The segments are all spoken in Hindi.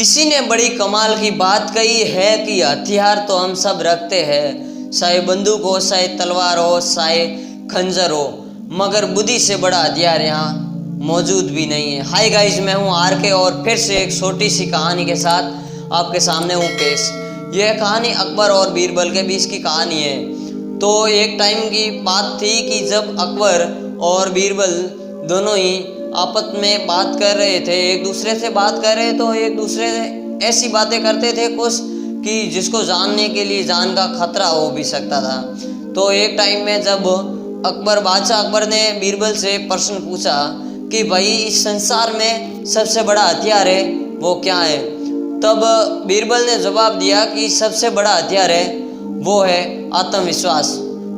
किसी ने बड़ी कमाल की बात कही है कि हथियार तो हम सब रखते हैं, चाहे बंदूक हो, चाहे तलवार हो, चाहे खंजर हो, मगर बुद्धि से बड़ा हथियार यहाँ मौजूद भी नहीं है। हाय गाइस, मैं हूँ आर के और फिर से एक छोटी सी कहानी के साथ आपके सामने हूँ पेश। यह कहानी अकबर और बीरबल के बीच की कहानी है। तो एक टाइम की बात थी कि जब अकबर और बीरबल दोनों ही आपस में बात कर रहे थे, एक दूसरे से बात कर रहे, तो एक दूसरे से ऐसी बातें करते थे कुछ कि जिसको जानने के लिए जान का खतरा हो भी सकता था। तो एक टाइम में जब बादशाह अकबर ने बीरबल से प्रश्न पूछा कि भाई इस संसार में सबसे बड़ा हथियार है वो क्या है, तब बीरबल ने जवाब दिया कि सबसे बड़ा हथियार है वो है आत्मविश्वास।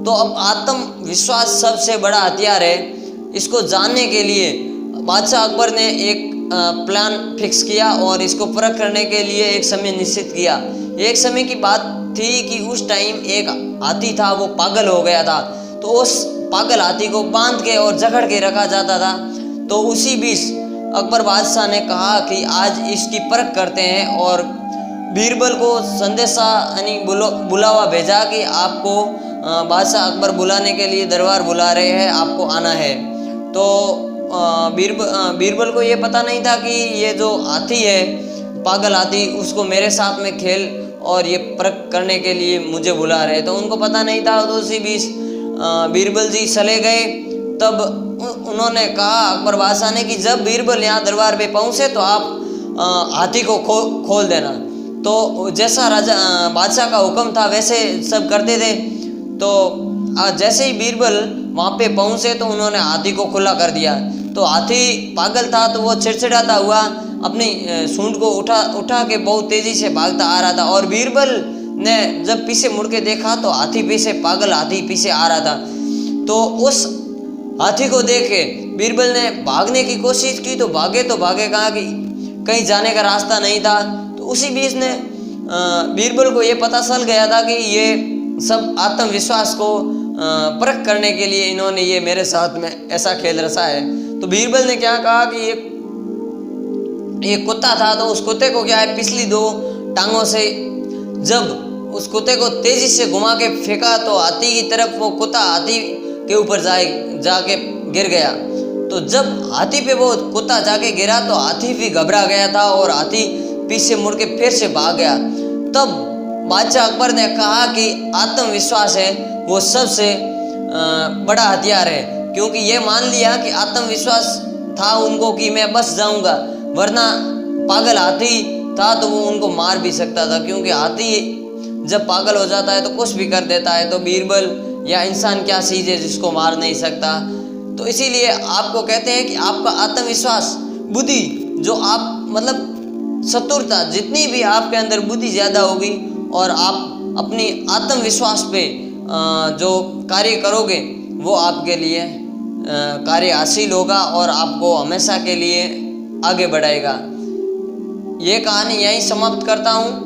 तो अब आत्मविश्वास सबसे बड़ा हथियार है, इसको जानने के लिए बादशाह अकबर ने एक प्लान फिक्स किया और इसको परख करने के लिए एक समय निश्चित किया। एक समय की बात थी कि उस टाइम एक हाथी था, वो पागल हो गया था। तो उस पागल हाथी को बांध के और जकड़ के रखा जाता था। तो उसी बीच अकबर बादशाह ने कहा कि आज इसकी परख करते हैं और बीरबल को संदेशा यानी बुलावा भेजा कि आपको बादशाह अकबर बुलाने के लिए दरबार बुला रहे हैं, आपको आना है। तो बीरबल को ये पता नहीं था कि ये जो हाथी है, पागल हाथी, उसको मेरे साथ में खेल और ये परख करने के लिए मुझे बुला रहे, तो उनको पता नहीं था। तो उसी बीच बीरबल जी चले गए। तब उन्होंने कहा अकबर बादशाह ने कि जब बीरबल यहाँ दरबार पे पहुँचे तो आप हाथी को खोल देना। तो जैसा राजा बादशाह का हुक्म था वैसे सब करते थे। तो जैसे ही बीरबल वहाँ पे पहुँचे तो उन्होंने हाथी को खुला कर दिया। तो हाथी पागल था तो वो चिड़चिड़ाता हुआ अपनी सूंड को उठा के बहुत तेजी से भागता आ रहा था। और बीरबल ने जब पीछे मुड़ के देखा तो पागल हाथी पीछे आ रहा था। तो उस हाथी को देख के बीरबल ने भागने की कोशिश की, तो भागे कहाँ कि कहीं जाने का रास्ता नहीं था। तो उसी बीच ने बीरबल को ये पता चल गया था कि ये सब आत्मविश्वास को परख करने के लिए इन्होंने ये मेरे साथ में ऐसा खेल रचा है। तो बीरबल ने क्या कहा कि ये कुत्ता था, तो उस कुत्ते को क्या है पिछली दो टांगों से जब उस कुत्ते को तेजी से घुमा के फेंका तो हाथी की तरफ वो कुत्ता हाथी के ऊपर जाके गिर गया। तो जब हाथी पे वो कुत्ता जाके गिरा तो हाथी भी घबरा गया था और हाथी पीछे मुड़ के फिर से भाग गया। तब बादशाह अकबर ने कहा कि आत्मविश्वास है वो सबसे बड़ा हथियार है, क्योंकि ये मान लिया कि आत्मविश्वास था उनको कि मैं बच जाऊंगा, वरना पागल हाथी था तो वो उनको मार भी सकता था, क्योंकि हाथी जब पागल हो जाता है तो कुछ भी कर देता है। तो बीरबल या इंसान क्या चीज़ है जिसको मार नहीं सकता। तो इसीलिए आपको कहते हैं कि आपका आत्मविश्वास, बुद्धि, जो आप मतलब चतुरता, जितनी भी आपके अंदर बुद्धि ज़्यादा होगी और आप अपनी आत्मविश्वास पे जो कार्य करोगे वो आपके लिए कार्य हासिल होगा और आपको हमेशा के लिए आगे बढ़ाएगा। ये कहानी यहीं समाप्त करता हूँ।